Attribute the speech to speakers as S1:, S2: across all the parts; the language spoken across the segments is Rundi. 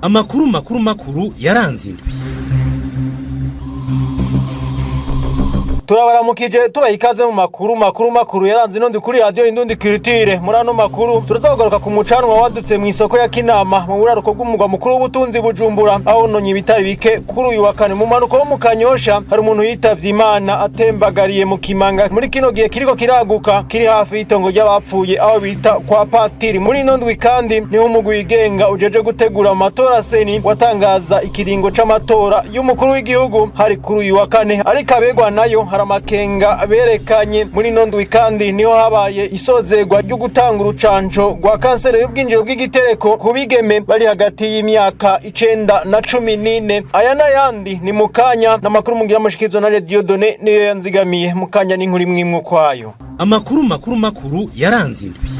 S1: Amakuru makuru yaranze indwi.
S2: Turabaramukije tubaha ikaze mu makuru yaranze Indundi kuri radio Indundi Culture. Muri ano makuru turazagaruka ku mucanwa wadutse mu isoko ya Kinama mu buraruko bw'umugwa mukuru w'ubutunzi Bujumbura, aho nonye bitari bike kuri uyu wa kane mu manuko wo mu Kanyosha hari umuntu yitavye Imana atembagariye mu kimanga muri kino gihe kiriko kiraguka kiri hafi y'itongo ry'abapfuye aho bita kwa Patiri. Muri ino ndwi kandi niho umugwi wigenga ujeje gutegura amatora seni watangaza ikiringo c'amatora y'umukuru w'igihugu hari kuri uyu wa kane, ariko abegwa nayo haramakenga berekanye. Muri nondwi kandi niho habaye isozerwa ryo gutanga urucanco rwa kanseri y'ubwinjiro bw'igitereko ku bigeme bari hagati y'imyaka 9 na 14. Aya n'ayandi ni mukanya n'amakuru mugira amashikizo na Radio Done niyo yanzigamiye mukanya n'inkuru imwe kwayo.
S1: Amakuru makuru yaranze indwi.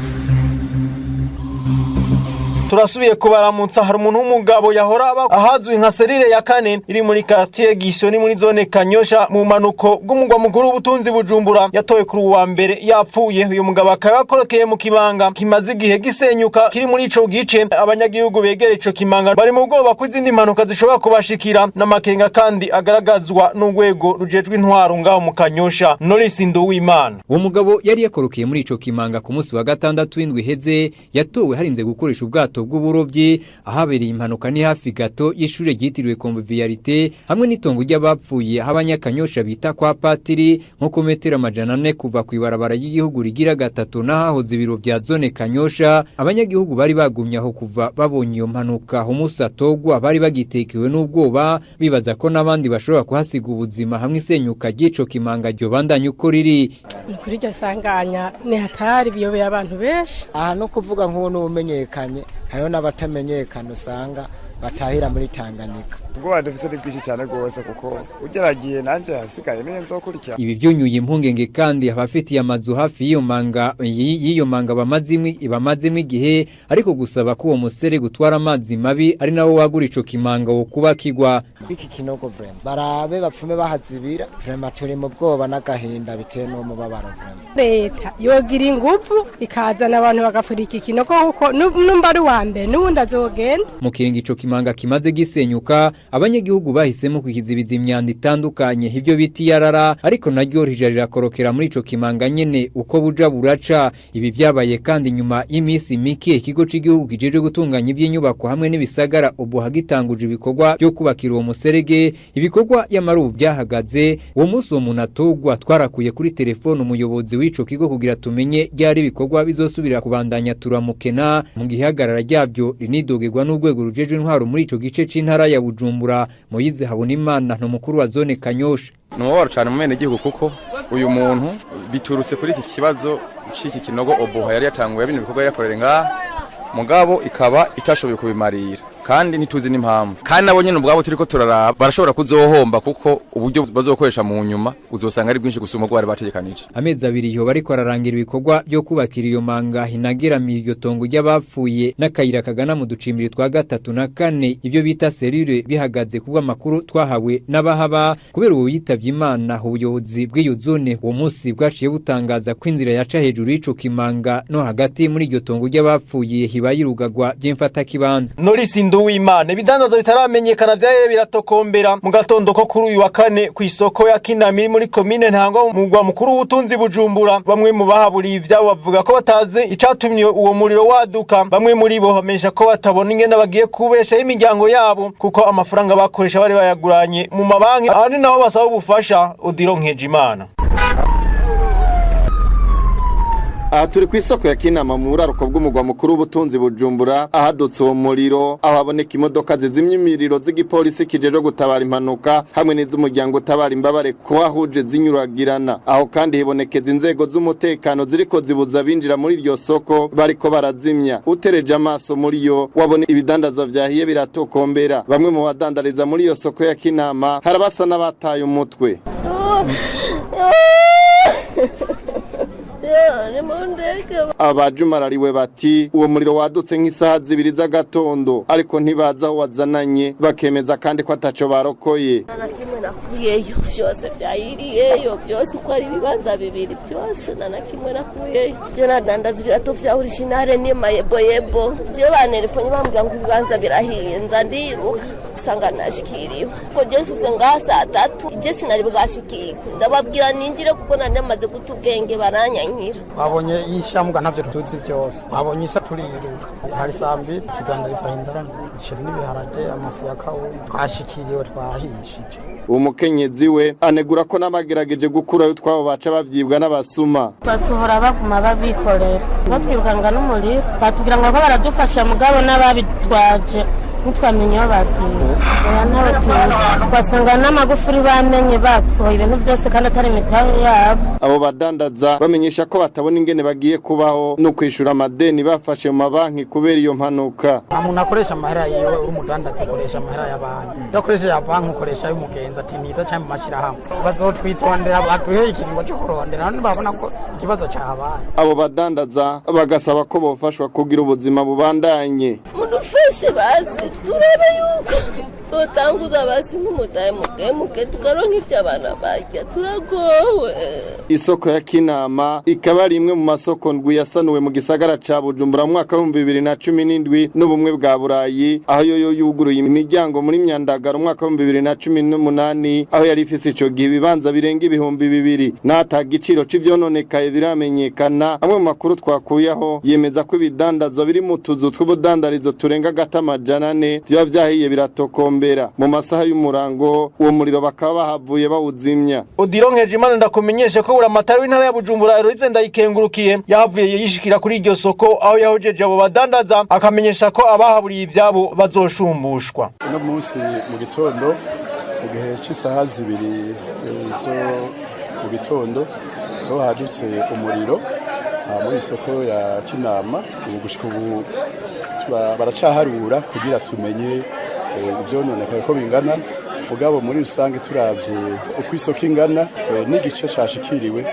S2: Turasubiye kubaramutsa. Hari umuntu w'umugabo yahora ahazwi nka serire ya kane iri muri quartier Gisoni muri zone Kanyosha mu manuko bw'umugwa mukuru w'ubutunzi Bujumbura yatowe kuri uwa mbere yapfuye. Uyu mugabo akaba yakorokeye mu kibanga kimaze igihe gisenyuka kiri muri ico gice. Abanyagihugu begere ico kimanga bari mu bwoba ko izindi mpanuka zishobora kubashikira, n'amakenga kandi agaragazwa n'urwego rujejwe intwaro ngaho mu Kanyosha. Norisi Nduwimana,
S3: uwo mugabo yari yakorokeye muri ico kimanga ku munsi wa gatandatu w'indwi heze, yatowe harinze gukoresha ubwato bw'uburovyi ahabereye impanuka ni hafi gato y'ishure ryitiriwe Convivialité hamwe n'itongo ry'abapfuye abanyakanyosha bita kwa Patiri nko ku metero 400 kuva ku ibarabara y'igihugu rigira gatatu nahahoze ibiro vya zone Kanyosha. Abanyagihugu bari bagumye aho kuva babonye iyo mpanuka umusatogwa bari bagitekewe n'ubwoba bibaza ko nabandi bashobora kuhasiga ubuzima hamwe isenyuka ry'ico kimanga ryo bandanye uko riri.
S4: Kuri ryo sanganya ni hatari biyobeye abantu benshi.
S5: Aha no kuvuga nk'uwo n'umenyekanye hayo n'abatamenyekana usanga batahira muri Tanganyika.
S6: Ubwo badufise ari bwinshi cyane gose kuko ugeragiye nanje hasigaye nzokurikira.
S3: Ibi byunyuye impungenge kandi abafitiye amazu hafi y'iyo manga bamazimwe igihe, ariko gusaba ko uwo musere gutwara amazi mabi ari nawo wagura ico kimanga wo kubakigwa.
S5: Iki kinogo vraiment barabe bapfume bahazibira vraiment turi mu bwoba n'agahinda bitewe no mubabaro vraiment.
S4: Leta yogira ingufu ikazana abantu bagafurika ikinogo kuko numba ari wa mbere n'ubundi azogenda.
S3: Mu kiringo ico kimanga kimaze gisenyuka, abanyagihugu bahisemo kukizibiza imyanda itandukanye ibyo biti yarara, ariko naryo rirakorokera muri ico kimanga nyene uko buja buraca. Ibi byabaye kandi nyuma y'imisi mike ikigo c'igihugu kijeje gutunganya iby'inyubako hamwe n'ibisagara ubu hagitanguje ibikorwa byo kubakira uwo muserege. Ibikorwa y'amarubu byahagaze uwo munsi uwo muntu atogwa. Twarakuye kuri telefone umuyobozi w'ico kigo kugira tumenye ryari ibikorwa bizosubira kubandanya turamukena mu gihagarara ryabyo rinidogerwa n'urwego rujeje intwaro muri ico gice c'intara ya Bujumbura. Moyize Habonimana no mukuru wa zone Kanyosha.
S6: Nuwaro cyane mu mene gihugu kuko uyu muntu biturutse kuri iki kibazo c'iki kinogo oboha yari yatanguye bino bikorwa yakorera ngaha mugabo ikaba itashoboye kubimarira kandi ntituzi n'impamvu, kandi nabo nyene ubwabo turiko turaraba barashobora kuzohomba kuko uburyo bazokoresha mu nyuma uzosanga ari bwinshi gusuma ubwo bari bategekanije. Amezi
S3: abiri iyo bariko ararangira ibikorwa byo kubakira iyo manga hinageramiye iryo tongo ry'abapfuye n'akayira kagana mu ducimbiri twa 3 na 4 ibyo bita serire bihagaze kubwa makuru twahawe n'abahaba. Kubera uwo yitavye Imana, ubuyobozi bw'iyo zone uwo munsi bwaciye butangaza ko inzira yaca hejuru y'ico kimanga no hagati muri iryo tongo ry'abapfuye hibayirugagwa by'imfata kibanza.
S2: Norisi Nduwimana, ibidandazo bitaramenyekana vyaye biratokombera mu gatondo ko kuri uyu wa kane ku isoko ya Kinama muri commune Ntango mu mugwa mukuru w'ubutunzi Bujumbura. Bamwe mu bahaburiye ivyabo bavuga ko bataze icatumye uwo muriro waduka. Bamwe muri bo bamesha ko batabona ingene bagiye kubesha imiryango yabo kuko amafaranga bakoresha bari bayaguranye mu mabanki, ari naho basaba ubufasha. Odironkeje Imana.
S7: Aha turi ku isoko ya Kinama mu buraruko bw'umugwa mukuru w'ubutunzi Bujumbura, ahadutse uwo muriro aho haboneka imodoka zizimya imiriro z'igipolisi kijeje gutabara impanuka hamwe n'iz'umuryango utabara imbabare kuhahuje zinyuragirana. Aho kandi hibonekeza inzego z'umutekano ziriko zibuza binjira muri iryo soko bariko barazimya. Utereje amaso muri yo wabona ibidandazwa vyahiye biratokombera. Bamwe mu badandariza muri iyo soko ya Kinama harabasa n'abataye umutwe. Abajumarariwe bati uwo muriro wadutse nk'isaha 2 z'agatondo ariko ntibaza aho wazananye, bakemeza kandi ko ataco barokoye.
S8: nakuyeyo byose byayiriyeyo byose uko ari ibibanza bibiri byose na kimwe nakuyeyo je nadandaza ibirato vya originale ni mayeboyebo je banerefonye bambwira ngo ibibanza birahiye nza ndiruka usanga nashikiriwe ko je size ngaha saa 3 je sinari bwashikirwe ndababwira ninjire kuko namaze gutubwenge baranyankira
S9: babonye yishamuga navyo tuzi byose babonye isha turiruka hari sambi kigandariza indana ishiri n'ibiharage amafu ya kawunga twashikiriwe twahishije
S7: umukenyezi we anegura ko n'abagerageje gukurayo twabo baca bavyibwa n'abasuma
S10: basohora baguma babikorera batwirukanga n'umuriro batubwira ngo baradufasha mugabo n'ababitwaje nitwamenye babwiye oya ntawe tuzi basanga n'amagufuri bamenye bapfuye ibintu byose kandi atari imitahe yabo
S7: abo badandaza bamenyesha ko batabona ingene bagiye kubaho no kwishura amadeni bafashe mu mabanki kubera iyo mpanuka
S9: umuntu akoresha amahera yiwe umudandaza akoresha amahera y'abantu udakoresha ya banki ukoresha y'umugenzi ati niza cyangwa mu mashirahamwe bazotwitondera batuhe ikiringo cyo kurondera none babona ko ikibazo cyahabaye
S7: abo badandaza bagasaba ko bofashwa kugira ubuzima bubandanye
S8: mudufashe bazi turebe yuko tutanguza basi nk'umutahe mukemuke tukaronka ivyo abana barya turagowe
S7: isoko ya Kinama ikaba ari imwe mu masoko ndwi yasanuwe mu gisagara ca Bujumbura mu mwaka wa 2017 n'ubumwe bwa Burayi aho yo yuguruye imiryango muri Myandagaro mu mwaka wa 2018 aho yari ifise ico gihe ibibanza birenga ibihumbi 2 nata giciro c'ivyononekaye biramenyekana amwe mu makuru twakuyeho yemeza ko ibidandazwa biri mu tuzu tw'ubudandarizo turenga gatamajana 4 byo vyahiye biratokombera mu masaha y'umurango uwo muriro bakaba bahavuye bawuzimya
S2: Odironkeje Imana ndakumenyeshe ko buramatari w'intara ya Bujumbura Yaranze ndayikengurukiye yahavuye yishikira kuri iryo soko aho yahojeje abo badandaza akamenyesha ko abahaburiye ivyabo bazoshumbushwa
S11: uno munsi mu gitondo mu gihe cy'isaha 2 zo mu gitondo aho hadutse umuriro muri isoko ya Kinama gushika ubu baracaharura kugira tumenye ivyononekaye ko bingana mugabo muri rusange turavye uko isoko ingana n'igice cashikiriwe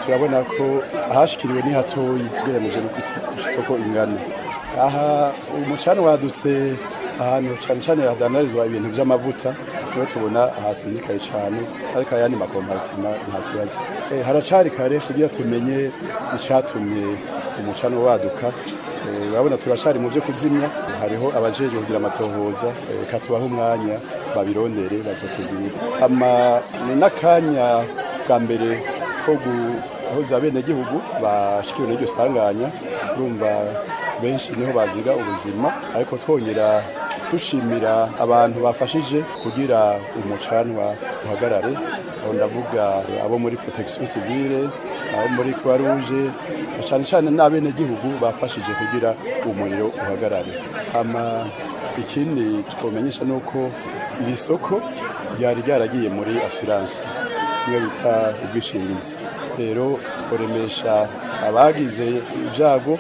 S11: turabona ko ahashikiriwe ni hatoyi geremeje n'uko isoko ingana aha umucana wadutse ahantu cyane hadanarizwa ibintu by'amavuta niho tubona ahasinzikaye cyane ariko ayandi makompartima nta kibazo haracari kare kugira tumenye icatumye umucana waduka urabona turashari mu byo kuzimya hariho abajeje kugira amatohoza katubaho umwanya babirondere bazotubwira ni nakanya bwa mbere ko guhoza bene gihugu bashikiwe n'iryo sanganya urumva benshi niho baziga ubuzima ariko twongera dushimira abantu bafashije kugira umucanwa uhagarare aho ndavuga abo muri protection civile abo muri Croix Rouge cyane n'abene gihugu bafashije kugira umuriro uhagarare ikindi twomenyesha nuko iri soko ryari ryaragiye muri assurance niyo bita ubwishingizi rero tworemesha abagize ibyago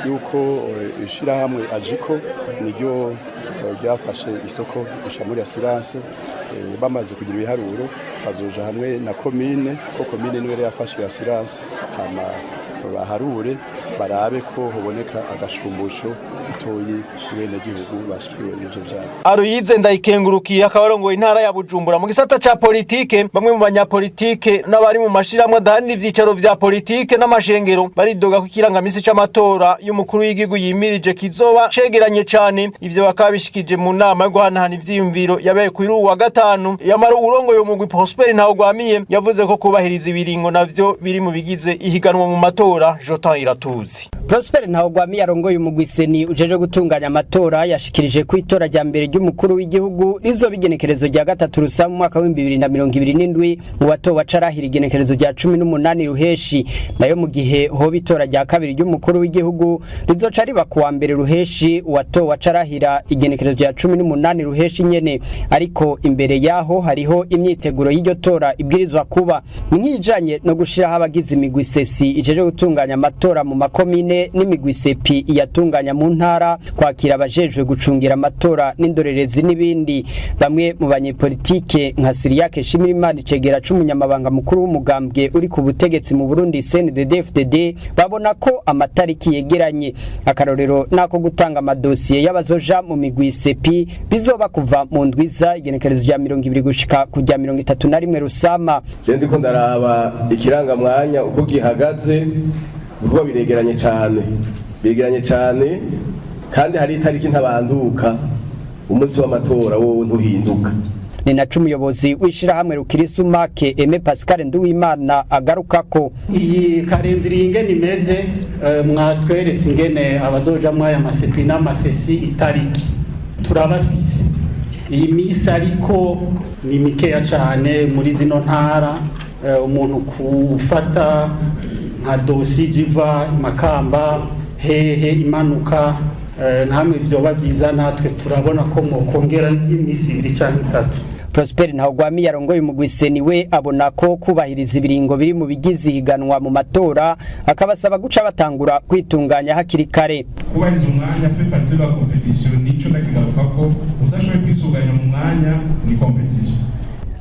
S11: yuko ishirahamwe ajiko niryo ryafashe isoko guca muri assurance bamaze kugira ibiharuro bazoja hamwe na commune ko commune niwe yafashe assurance baharure barabe ko hoboneka agashumbusho itoyi bene gihugu bashikiwe n'ivyo byabo
S2: Aruyize ndayikengurukiye akabarongoye intara ya Bujumbura mu gisata ca politike bamwe mu banyapolitike n'abari mu mashiramwe adahari ivyicaro vya politike n'amashengero baridoga ko ikirangamisi c'amatora y'umukuru w'igihugu yimirije kizoba cegeranye cane ivyo bakaba bishikije mu nama yo guhanahana ivyiyumviro yabaye kuri uwa gatanu yamara urongoye umugwi Prosper Ntawugwamiye yavuze ko kubahiriza ibiringo navyo biri mu bigize ihiganwa mu matora Jotan Iratuzi
S12: Prosper Ntawugwamiye arongoye umugwi seni ujeje gutunganya amatora yashikirije ku itora rya mbere ry'umukuru w'igihugu rizo bigenekerezo rya gatatu rusa mu mwaka wa 2027 mu batowa carahira igenekerezo rya 18 ruheshi nayo mu gihe ho bitora rya kabiri ry'umukuru w'igihugu rizoca riba kuwa mbere ruheshi watowa carahira igenekerezo rya 18 ruheshi nyene ariko imbere yaho hariho imyiteguro y'iryo tora ibwirizwa kuba nk'ijanye no gushiraho abagize imigwi sesi ijeje gutunganya gutunganya amatora mu makomine n'imigwi sepi iyatunganya mu ntara, kwakira abajejwe gucungira amatora n'indorerezi n'ibindi. Bamwe mu banyepolitike nka Siriyake Shimirimana Icegera c'umunyamabanga mukuru w'umugambwe uri ku butegetsi mu Burundi CNDD-FDD babona ko amatariki yegeranye. Akarorero nako gutanga amadosiye y'abazoja mu migwi sepi bizoba kuva mu ndwiza igenekerezo rya 20 gushika kujya 31 Rusama.
S13: Je ndiko ndaraba ikiranga mwanya uko gihagaze kuko biregeranye cyane kandi hari itariki ntabanduka umunsi w'amatora wowe ntuhinduka.
S12: Ni naco umuyobozi w'ishirahamwe Rukirisumake Aime Pascal Nduwimana agaruka ko
S14: iyi kalendriye ingene imeze, mwatweretse ingene abazoja mwaya masepi n'amasesi itariki turabafise. Iyi misi ariko ni mikeya cyane muri zino ntara, umuntu kufata nka dosi jiva Makamba hehe imanuka nkamwe vyoba byiza, natwe turabona ko mukongera imisi 2 cyangwa 3.
S12: Prosper Ntawagwami yarongoye umugwiseni we abona ko kubahiriza ibiringo biri mu bigize higanwa mu matora, akabasaba guca batangura kwitunganya hakiri kare.
S15: Kubahiriza umwanya fait partie de la compétition, nico nakigaruka ko udashoboye kwisuganya mu mwanya ni competition.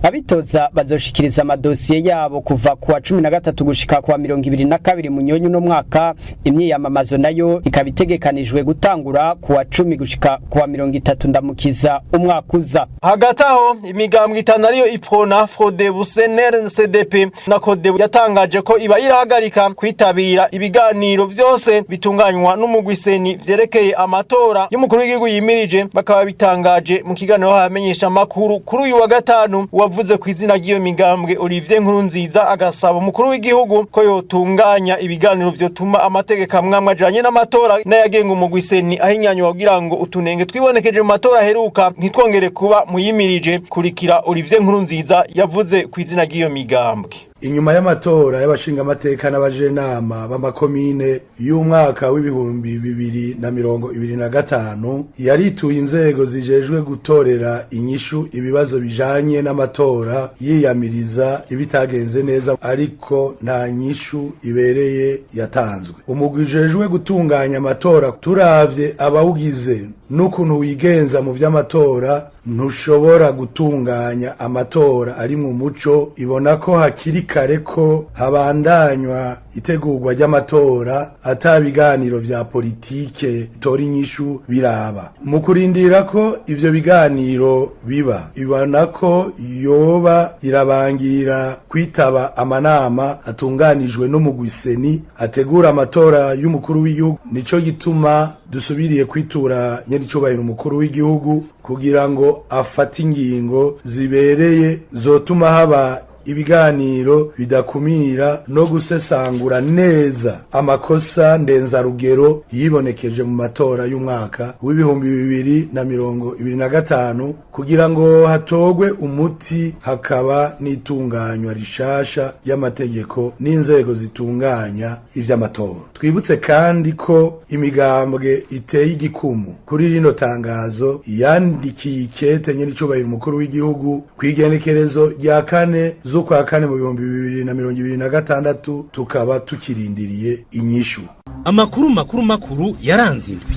S12: Abitoza bazoshikiriza amadosiye yabo kuva kuwa 13 gushika kuwa 22 Munyonyo no mwaka. Imyiyamamazo nayo ikabitegekanijwe gutangura kuwa 10 gushika kuwa 30 Ndamukiza umwaka uza.
S2: Hagati aho imigambwe itanu ariyo Iprona, Frodebu, CNL, CDP na Codebu yatangaje ko iba irahagarika kwitabira ibiganiro vyose bitunganywa n'umugwiseni vyerekeye amatora y'umukuru w'igihugu yimirije. Bakaba bitangaje mu kiganiro hamenyesha makuru kuri uyu wa gatanu. Wavuze ku izina ry'iyo migambwe Olivier Nkurunziza agasaba umukuru w'igihugu ko yotunganya ibiganiro vyotuma amategeko amwamwe ajanye n'amatora n'ayagenga umugwiseni ahinyanywa kugira ngo utunenge twibonekeje mu matora heruka ntitwongere kuba muyimirije. Kurikira Olivier Nkurunziza yavuze ku izina ry'iyo migambwe.
S16: Inyuma y'amatora y'abashinga amateka n'abajenama b'amakomine y'umwaka w'ibihumbi 2025 yarituye inzego zijejwe gutorera inyishu ibibazo bijanye n'amatora, yiyamiriza ibitagenze neza ariko nta nyishu ibereye yatanzwe. Umugwi ujejwe gutunganya amatora turavye abawugize n'ukuntu wigenza mu vy'amatora ntushobora gutunganya amatora ari mu muco, ibona ko hakiri kare ko habandanywa itegurwa ry'amatora atabiganiro vya politike tori inyishu biraba. Mu kurindira ko ivyo biganiro biba, ibona ko yoba irabangira kwitaba amanama atunganijwe n'umugwiseni ategura amatora y'umukuru w'igihugu. Nico gituma dusubiriye kwitura nyiricubahiro umukuru w'igihugu kugira ngo afate ingingo zibereye zotuma haba ibiganiro bidakumira no gusesangura neza amakosa ndenzarugero yibonekeje mu matora y'umwaka w'ibihumbi 2025 kugira ngo hatogwe umuti, hakaba n'itunganywa rishasha y'amategeko n'inzego zitunganya ivy'amatora. Twibutse kandi ko imigambwe iteye igikumu kuri rino tangazo yandikiye ikete nyiricubahiro umukuru w'igihugu kwigenekerezo rya 4 z'ukwa 4 mu 2026, tukaba tukirindiriye inyishu.
S1: Amakuru makuru yaranze indwi.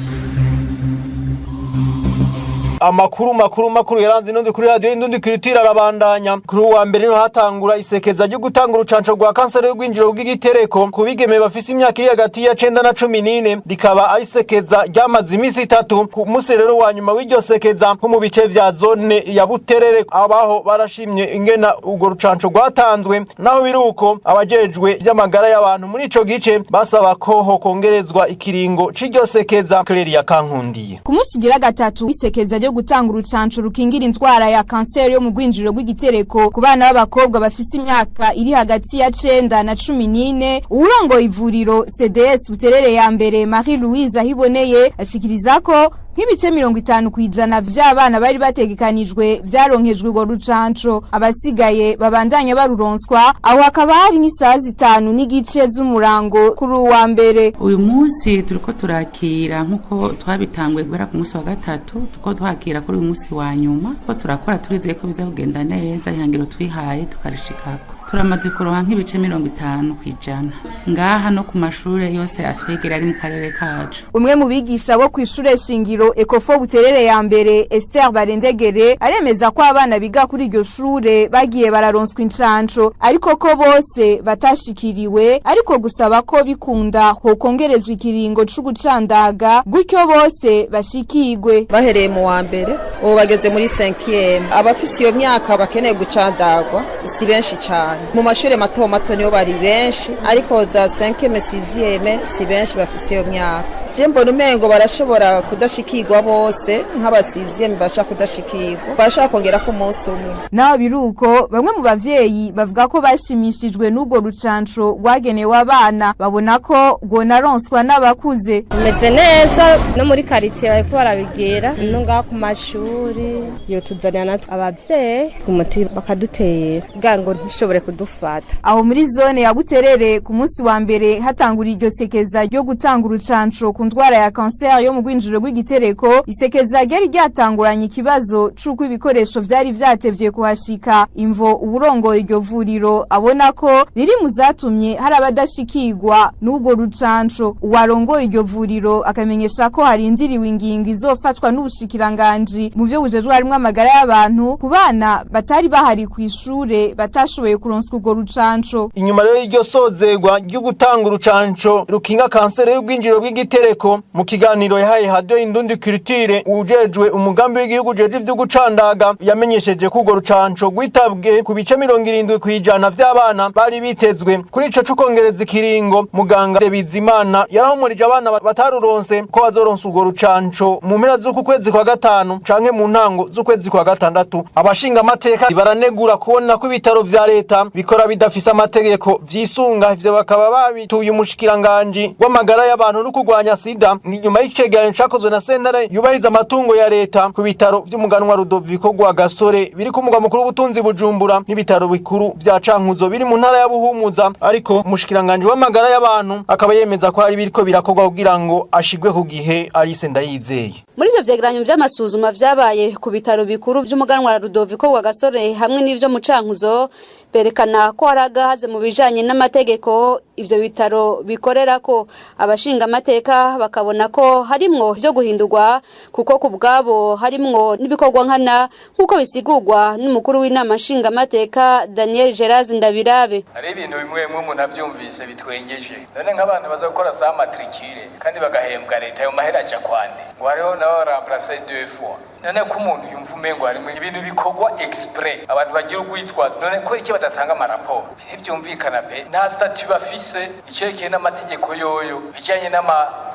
S2: Amakuru makuru yaranze Indundi kuri radio Indundi kiritira arabandanya. Kuri wa mbere no hatangura isekeza ryo gutanga urucanco rwa kanseri y'urwinjiro bw'igitereko ku bigeme bafise imyaka iri hagati ya 9 na 14, rikaba ari sekeza ryamaze imisi 3. Ku munsi rero wa nyuma w'iryo sekeza nko mu bice vya zone ya Buterere abaho barashimye ingena urwo rucanco rwatanzwe, naho biruko abajejwe vy'amagara y'abantu muri ico gice basaba ko ho kongerezwa ikiringo c'iryo sekeza. Claire Kankundiye
S17: ku munsi gira gatatu w'isekeza ryo gutanga urucanco rukingira indwara ya kanseri yo mu rwinjiriro rw'igitereko ku bana b'abakobwa bafise imyaka iri hagati ya 9 na 14. Urongoye ivuriro CDS Buterere ya mbere Marie Louise ahiboneye ashikiriza ko nk'ibice 50% vy'abana bari bategekanijwe vyaronkejwe urwo rucanco, abasigaye babandanya baruronswa. Aho hakaba hari n'isaha 5 n'igice z'umurango kuri uwa mbere.
S18: Uyu munsi turiko turakira nkuko twabitangwe guhera ku munsi wa gatatu, tuko twakira kuri uyu munsi wa nyuma, ko turakora turizeye ko biza kugenda neza ihangiro twihaye tukarishikako. turamaze kuronka nk'ibice 50 kwijana ngaha no ku mashure yose atwegera ari mu karere kacu.
S17: Umwe mu bigisha bo kwishure shingiro Ekofo Buterere ya mbere Esther Barendegere aremeza ko abana biga kuri iryo shure bagiye bararonswa incanco ariko ko bose batashikiriwe ariko gusaba ko bikunda ho kongerezwa ikiringo c'ugucandaga gutyo bose bashikirwe.
S19: Bahereye mu wa mbere ubu bageze muri 5e abafise iyo myaka bakeneye gucandagwa si benshi cyane mu mashure mato mato niyo bari benshi ariko za 5e 6e si benshi bafise iyo myaka. Jembo numengo barashobora kudashikirwa bose nk'abasiziye mbasha kudashikirwa bashaka kongera ku munsi umwe.
S17: Naho biruko bamwe mu bavyeyi bavuga ko bashimishijwe n'ubwo rucanco rwagenewe abana babona ko rwonaronswa n'abakuze.
S20: Meze neza no muri quartier bariko barabigira no ngaho ku mashuri yo tuzanira natwe abavyeyi umuti bakadutera bwango ntishobore kudufata.
S17: Aho muri zone ya Buterere ku munsi wa mbere hatangura iryo sekeza ryo gutanga urucanco ku ndwara ya kanseri yo mu gwinjiro rw'igitereko. Isekeza ryari ryatanguranye ikibazo c'uko ibikoresho vyari vyatevye kuhashika imvo uburongo iryo vuriro abona ko riri mu zatumye hari abadashikirwa n'ubwo rucanco. Uwarongo iryo vuriro akamenyesha ko harindiriwe ingingo izofatwa n'ubushikiranganji mu vyo bujejwe harimwo amagara y'abantu ku bana batari bahari ku ishure batashoboye kuronswa urwo rucanco.
S2: Inyuma rero y'iryo sozerwa ryo gutanga urucanco rukinga kanseri y'ubwinjiro bw'igitereko mu kiganiro yahaye radio Indundi Culture ujejwe umugambi w'igihugu jeje ivyo gucandaga yamenyesheje ko urwo rucanco gwitabwe ku bice 70 kwijana vy'abana bari bitezwe. Kuri ico cukongereza ikiringo muganga Bizimana yarahumurije abana bataruronse ko bazoronsa urwo rucanco mu mpera z'uku kwezi kwa gatanu canke mu ntango z'ukwezi kwa gatandatu. Abashinga amateka baranegura kubona ko ibitaro vya leta bikora bidafise amategeko vyisunga ivyo bakaba babituye umushikiranganje w'amagara y'abantu no kugwanya sida. Ni nyuma y'icegeranyo cakozwe na sentare yubahiriza amatungo ya leta ku bitaro vy'umuganwa Rudoviko gwa Gasore biri ku mugwa mukuru w'ubutunzi Bujumbura n'ibitaro bikuru vya Cankuzo biri mu ntara ya Buhumuza, ariko umushikiranganje w'amagara y'abantu akaba yemeza ko hari biriko birakorwa kugira ngo ashigwe ku gihe. Alice Ndayizeye
S21: muri ivyo vyegeranyo vy'amasuzuma vyabaye ku bitaro bikuru vy'umuganwa Rudoviko gwa Gasore hamwe n'ivyo mu Cankuzo berekana ko haragahaze mu bijanye n'amategeko ivyo bitaro bikorera ko. Abashinga amateka bakabona ko harimwo vyo guhindurwa kuko ku bwabo harimwo n'ibikorwa nkana nkuko bisigurwa n'umukuru w'inama nshinga amateka Daniel Gerazi Ndabirabe.
S22: Hari ibintu bimwe umuntu avyumvise bitwengeje none nk'abantu bazakora sa matricule kandi bagahembwa leta yo mahera aja kwande ngo hariho nabo remplacer 2 fois. None ko umuntu yumva umengo harimo ibintu bikorwa exprès abantu bagira ugwitwaza none ko iki badatanga amaraporo ntibyumvikana pe nta statut bafise icekeye n'amategeko yoyo bijanye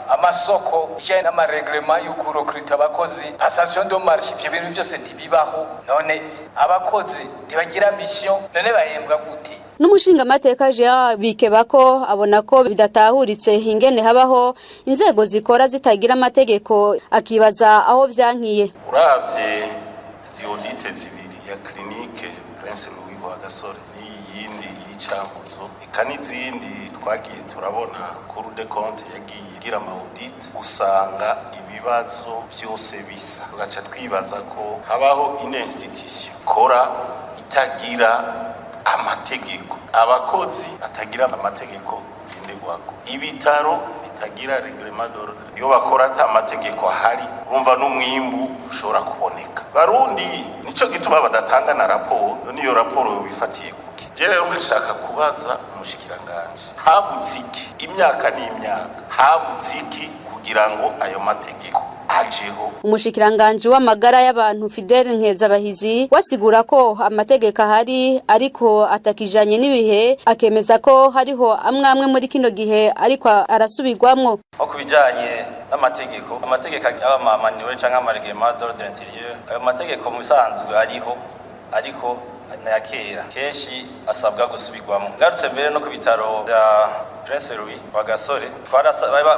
S22: amasoko bijanye n'amareglement y'uko recruter abakozi passation de marché ivyo bintu byose ntibibaho. None abakozi ntibagira mission none bahembwa gute?
S21: N'umushinga amateka Jean Bikebako abona ko bidatahuritse ingene habaho inzego zikora zitagira amategeko akibaza aho vyankiye.
S23: Uravye ziodite zibiri ya clinique Prince Louis wa Gasore n'iyindi y'Icankuzo ikanizindi twagiye turabona Cour des comptes yagiye gira audit usanga ibibazo byose bisa tugaca twibaza ko habaho une institution kora itagira amategeko, abakozi batagira amategeko bindegwako, ibitaro bitagira reglement d'ordre. Iyo bakora ata amategeko ahari urumva n'umwimbu ushobora kuboneka. Barundi nico gituma badatanga na raporo, niyo raporo bifatiye kuki. Je rero nkashaka kubaza umushikiranganje habuziki imyaka n'imyaka habuziki kugira ngo ayo mategeko ajeho.
S21: Umushikiranganje w'amagara y'abantu Fidel Nkezabahizi wasigura ko amategeko ahari ariko atakijanye n'ibihe akemeza ko hariho amwe muri kino gihe ariko arasubirwamwo.
S24: Aho kubijanye n'amategeko y'abamamaniwe canke amareglement d'ordre intérieur ayo mategeko mu bisanzwe ariho ariko na kera kenshi asabwa gusubirwamo. Ngarutse mbere no ku bitaro bya Prince Louis wa Gasore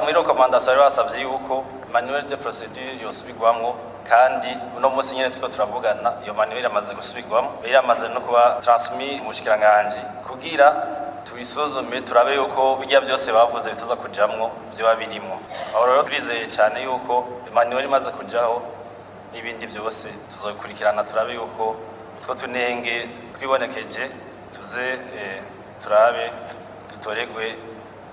S24: muri recommandation bari basavye yuko manuel de procédure yosubirwamwo kandi uno munsi nyene tuko turavugana iyo manuel amaze gusubirwamo yamaze no kuba transmis mu shikiranganje kugira tubisuzume turabe yuko bijya byose bavuze bitaza kujamwo byo babirimo. Aho rero twizeye cyane yuko manuel imaze kujaho n'ibindi byose tuzokurikirana turabe yuko utwo tunenge twibonekeje tuze turabe dutoregwe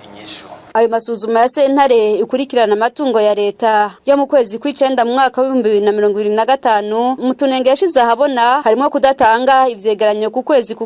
S24: inyishu.
S21: Ayo masuzuma ya sentare ikurikirana amatungo ya leta yo mu kwezi kw'icenda mu mwaka wa 2025 umutunenge yashize ahabona harimo kudatanga ivyegeranyo ku kwezi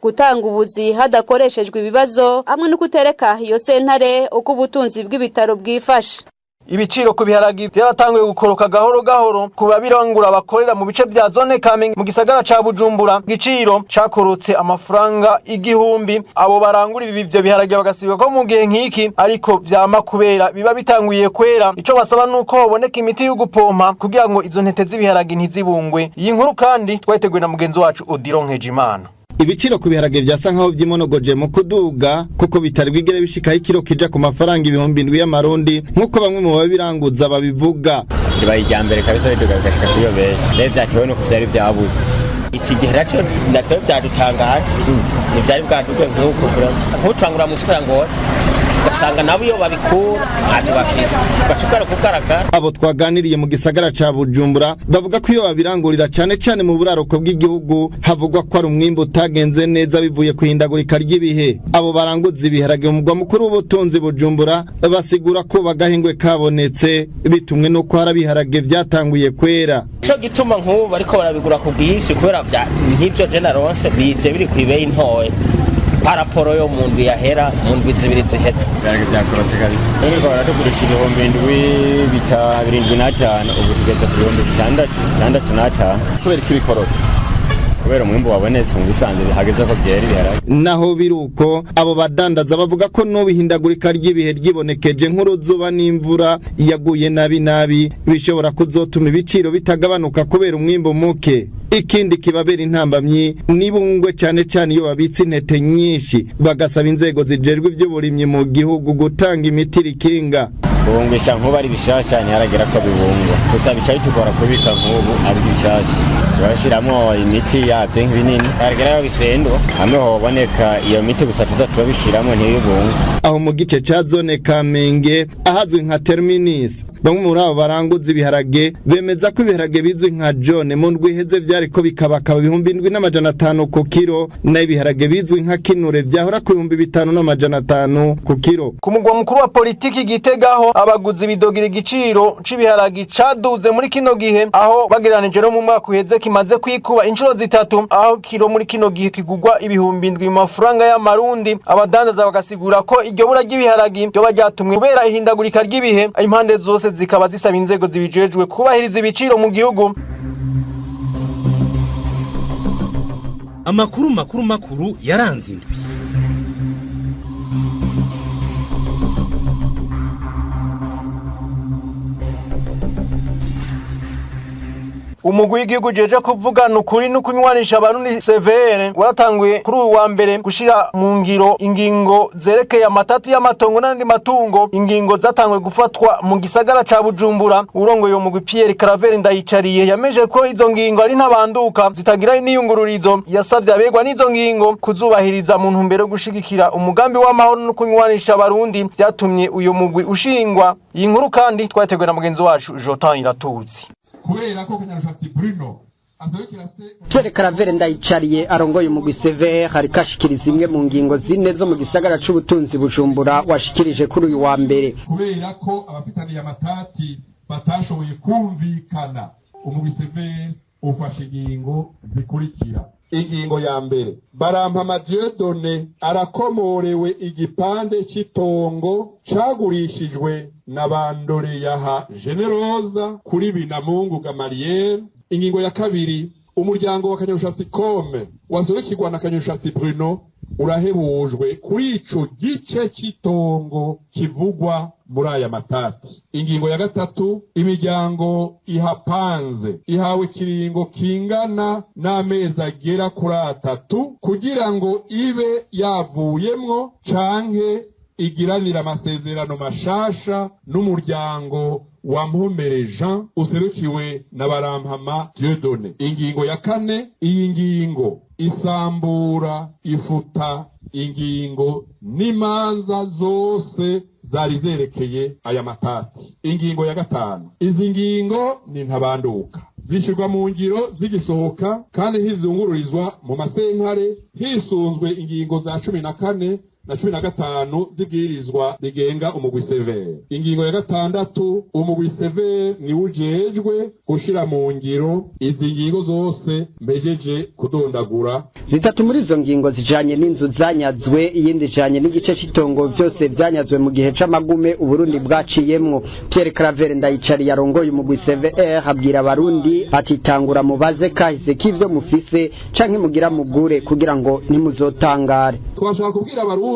S21: gutanga ubuzi hadakoreshejwe ibibazo hamwe no kutereka iyo sentare uko ubutunzi bw'ibitaro bwifashe.
S2: Ibiciro ku biharagi byaratanguye gukoroka gahoro gahoro kuba birangura bakorera mu bice vya zone Kamenge mu gisagara ca Bujumbura. Igiciro cakorotse amafaranga igihumbi. Abo barangura ibyo biharagi bagasiba ko mu gihe nk'iki ariko vyama kubera biba bitanguye kwera. Ico basaba nuko haboneka imiti yo gupompa kugira ngo izo ntete z'ibiharagi ntizibungwe. Iyi nkuru kandi twayiteguye na mugenzi wacu Odilon Nkejimana.
S7: Ibiciro ku biharage byasa nkaho byimonogoje mu kuduga kuko bitari bwigere bishika ikiro kija ku mafaranga 7,000 y'amarundi nkuko bamwe mu babiranguza babivuga.
S3: Ribaye ijambere kabisa biduga bigashika kuyobeye. Rero byatiwe no kuvyari byabuze. Iki gihe raco natwe byadutangaje. Nivyari bwaduge nk'uko nk'utangura mu siko yangoze. Basanga nabo iyo babikura ati bafise bacukara kugaragara.
S7: Abo twaganiriye mu gisagara ca Bujumbura bavuga ko iyo babirangurira cane mu buraroko bw'igihugu havugwa ko ari umwimbo utagenze neza bivuye kuhindagurika ry'ibihe. Abo baranguza ibiharage mu mugwa mukuru w'ubutunzi Bujumbura basigura ko bagahingwe kabonetse bitumwe no ko harabiharage vyatanguye kwera.
S3: Cyo gituma nk'ubu bariko barabigura ku bwinshi kubera nk'ibyo generose bije biri kwibeyi ntoye. Paraporo yo mu ndwi yahera mu ndwi zibiri zihetse byakorotse kabisa ariko baratugurisha 7,775 ubu tugeze ku 6,605
S7: kubera iki bikorotse
S3: kubera umwimbo wabonetse mu bisanzwe bihageze ko byeri biharage.
S7: Naho biruko abo badandaza bavuga ko no bihindagurika ry'ibihe ryibonekeje nk'uruzuba n'imvura yaguye nabi bishobora kuzotuma ibiciro bitagabanuka kubera umwimbo muke. Ikindi kibabera intambamyi nibungwe cyane iyo babitse intete nyinshi bagasaba inzego zijerwe iby'uburimyi mu gihugu gutanga imiti rikinga.
S3: Bungwisha nkuba ari bishasha ntiharagera ko bibungwa gusa bicaye tugora kubika nk'ubu ari bishasha bashiramo imiti yavyo nk'ibinini haragera bisendo hamwe hoboneka iyo miti gusa tuzabishiramo ntibibungwa.
S7: Aho mu gice ca zone Kamenge ahazwi nka Terminus bamwe muri abo baranguza ibiharage bemeza ko ibiharage bizwi nka John mu ndwi heze vyariko bikabakaba 7,500 ku kilo na ibiharage bizwi nka Kinure vyahora ku 5,500 ku kilo.
S2: Ku mugwa mukuru wa politiki Gitegaho abaguzi bidogira igiciro c'ibiharagi caduze muri kino gihe aho bageranije no mu mwaka uheze kimaze kwikuba inshuro zitatu aho kilo muri kino gihe kigugwa 7,000 mu mafaranga y'amarundi. Abadandaza bagasigura ko iryo bura ry'ibiharagi byo bajyatumwe kubera ihindagurika ry'ibihe impande zose zikaba zisaba inzego zibijejwe kubahiriza ibiciro mu gihugu.
S1: Amakuru makuru yaranze indwi.
S2: Umugwi w'igihugu jeje kuvugana ukuri no kunywanisha abantu CVR waratanguye kuri uyu wa mbere gushira mu ngiro ingingo zerekeye amatati y'amatongo n'andi matungo. Ingingo zatanguye gufatwa mu gisagara ca Bujumbura. Urongoye umugwi Pierre Claver Ndayicariye yameje ko izo ngingo ari ntabanduka zitagira n'iyungururizo. Yasavye abegwa n'izo ngingo kuzubahiriza mu ntumbero gushigikira umugambi w'amahoro no kunywanisha abarundi byatumye uyu mugwi ushingwa. Iyi nkuru kandi twateguye na mugenzi wacu Jotan Iratutsi.
S4: Kubera ko kunyarashati Bruno
S12: Pierre Claver Ndayicariye arongoye umugwi CV hari kashikiriza imwe mu ngingo zine zo mu gisagara c'ubutunzi Bujumbura washikirije kuri uyu wa mbere.
S4: Kubera ko abafitaniye amatati batashoboye kumvikana umugwi CV ufashe ingingo zikurikira. Ingingo ya mbere, Barampama Dieudonné arakomorewe igipande cy'itongo cagurishijwe na Bandoreyaha Generosa kuri Binamungu Gamaliel. Ingingo ya kabiri, umuryango wa Kanyarushatsi Kome wasorekirwa na Kanyarushatsi Bruno urahebujwe kuri ico gice cy'itongo kivugwa muri aya matati. Ingingo ya gatatu, imiryango ihapanze ihawe kiringo kingana n'amezi agera kuri 3 kugira ngo ibe yavuyemwo canke igiranira amasezerano mashasha n'umuryango wa Mpomere Jean userukiwe na Barampama Dieudonné. Ingingo ya kane, iyi ngingo isambura ifuta ingingo n'imanza zose zari zerekeye aya matati. Ingingo ya gatanu, izi ngingo ni ntabanduka. zishirwa mu ngiro zigisohoka kandi ntizungururizwa mu masenkare hisunzwe ingingo za 14 na 15 zibwirizwa rigenga umugwi severe. Ingingo ya 6 umugwi severe ni ujejwe gushira mu ngiro izi ngingo zose mbejeje kudondagura.
S12: Zitatu muri izo ngingo zijanye n'inzu zanyazwe, iyindi janye n'igice cy'itongo byose byanyazwe mu gihe c'amagume Uburundi bwaciyemwo. Pierre Claver Ndayicari yarongoye umugwi severe habwira abarundi atitangura mubaze kahise k'ivyo mufise canke mugira mugure kugira ngo nimuzotangare.
S4: Twashaka kubwira abarundi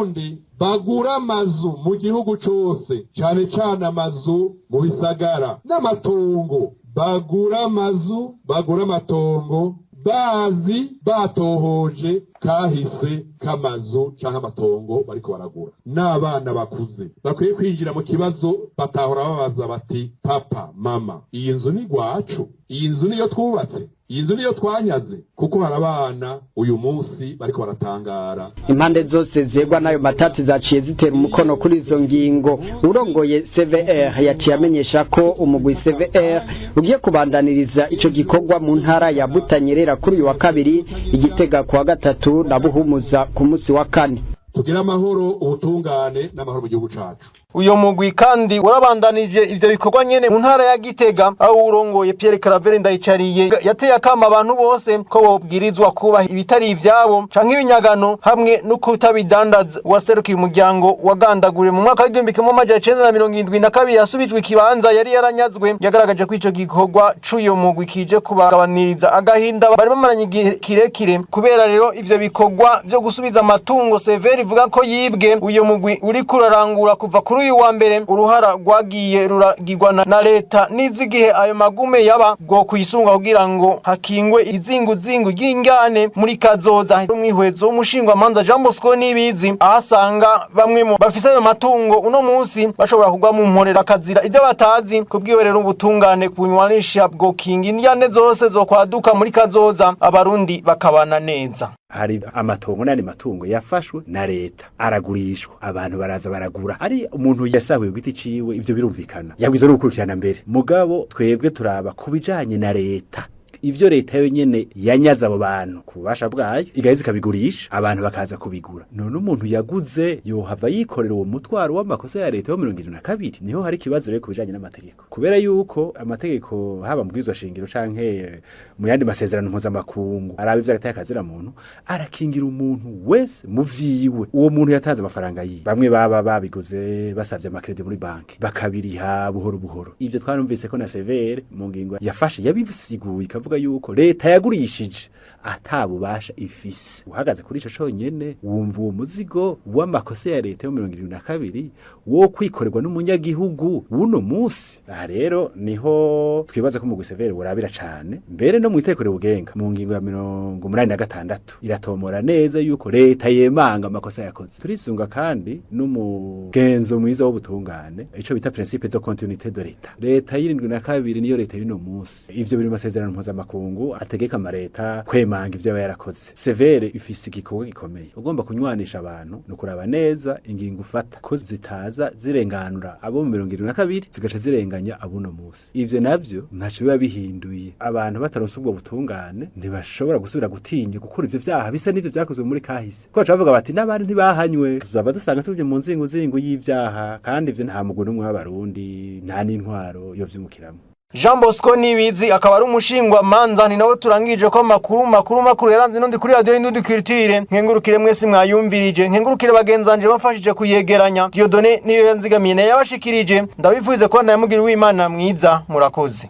S4: bagura amazu mu gihugu cose, cyane cyane amazu mu bisagara n'amatongo. Bagura amatongo bazi batohoje kahise k'amazu canke amatongo bariko baragura. N'abana bakuze bakwiye kwinjira mu kibazo batahora babaza bati papa mama, iyi nzu ni gwacu, iyi nzu niyo twubatse, iyi nzu niyo twanyaze, kuko hari abana uyu munsi bariko baratangara.
S12: Impande zose zegwa nayo matati zaciye zitera umukono kuri izo ngingo. Urongoye CVR yaciye amenyesha ko umugwi CVR ugiye kubandaniriza ico gikorwa mu ntara ya Butanyerera kuri uyu wa kabiri, Igitega kuwa gatatu na Buhumuza ku munsi wa kane.
S4: Tugira amahoro, ubutungane n'amahoro mu gihugu cacu.
S2: Uyo mugwi kandi warabandanije ivyo bikorwa nyene mu ntara ya Gitega, aho urongoye Pierre Claver Ndayicariye yateye akama abantu bose ko bobwirizwa kubaha ibitari ivyabo canke ibinyagano hamwe no kutabidandaza. Waserukiye umuryango wagandagure mu mwaka w'1972 yasubijwe ikibanza yari yaranyazwe, yagaragaje ko ico gikorwa c'uyo mugwi kije kubagabaniriza agahinda bari bamaranye igihe kirekire. Kubera rero ivyo bikorwa byo gusubiza amatungo severe ivuga ko yibwe, uyo mugwi uri kurarangura kuva kuri uyu wa mbere uruhara rwagiye ruragirwa na leta n'izigihe ayo magume yaba bwo kwisunga kugira ngo hakingwe izinguzingu y'ingane muri kazoza. Umwihwezo w'umushingwa manza Jean Bosco Nibizi ahasanga bamwe mu bafise ayo matungo uno munsi bashobora kugwa mu mporera kazira ibyo batazi. Kubwiwe rero ubutungane kunywanisha bwo kinga indiyane zose zo kwaduka muri kazoza, abarundi bakabana neza.
S5: Hari amatongo nani matungo yafashwe na leta aragurishwa, abantu baraza baragura. Ari umuntu yasahuye giti ciwe, ivyo birumvikana yabwizo n'ukurikirana mbere. Mugabo twebwe turaba kubijanye na leta, ivyo leta yo nyene yanyaza abo bantu kubasha bwayo igaheza ikabigurisha, abantu bakaza kubigura. None umuntu yaguze yohava yikorera uwo mutwaro w'amakosa ya leta yo 72. Niho hari kibazo rero kubijanye n'amategeko, kubera yuko amategeko haba mu bwizwa shingiro canke mu yandi masezerano mpuzamakungu araba ivyo agateka kazira muntu arakingira umuntu wese mu vyiwe. Uwo muntu yatanze amafaranga yiwe, bamwe baba babiguze basavye amakredi muri banki bakabiriha buhoro buhoro. Ivyo twarumvise ko na severe mu ngingo yafashe yabisiguye ikavuga yuko leta yagurishije atabubasha ifise. Uhagaze kuri ico conyene wumva uwo muzigo w'amakosa ya leta yo 72 wo kwikorerwa n'umunyagihugu buno munsi. Aha rero niho twibaza ko mu gusevere burabira cane, mbere no mu itekore bugenga mu ngingo ya 86 iratomora neza yuko leta yemanga amakosa yakoze. Turisunga kandi n'umugenzo mwiza w'ubutungane, ico bita principe de continuité de l'État. Leta y'72 niyo leta y'uno munsi. Ivyo biri mu masezerano mpuzamakungu ategeka amareta kwemanga ivyo yarakoze. Severe ifise igikorwa gikomeye, ugomba kunywanisha abantu no kuraba neza ingingo ufata ko zitaza zirenganura abo mu 72 zigaca zirenganya abuno munsi. Ivyo navyo ntaco biba bihinduye. Abantu bataronse ubwo butungane ntibashobora gusubira gutinya gukora ivyo vyaha bisa n'ivyo vyakozwe muri kahise. Ko bavuga bati n'abandi ntibahanywe, tuzaba dusanga tuje mu nzingo y'ivyaha, kandi ivyo nta mugwi n'umwe w'abarundi nta n'intwaro yo vyimukiramo.
S2: Jean Bosco Nibizi akaba ari umushingwa manza. Ni nawe turangije ko makuru yaranze Indundi kuri radio Indundi Culture. Nkengurukire mwese mwayumvirije, nkengurukire bagenzanje bafashije kuyegeranya. Diodone niyo yanzigamiye naye yabashikirije. Ndabivuze ko namugira w'Imana mwiza, murakoze.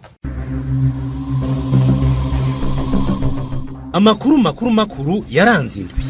S1: Amakuru yaranze Indwi.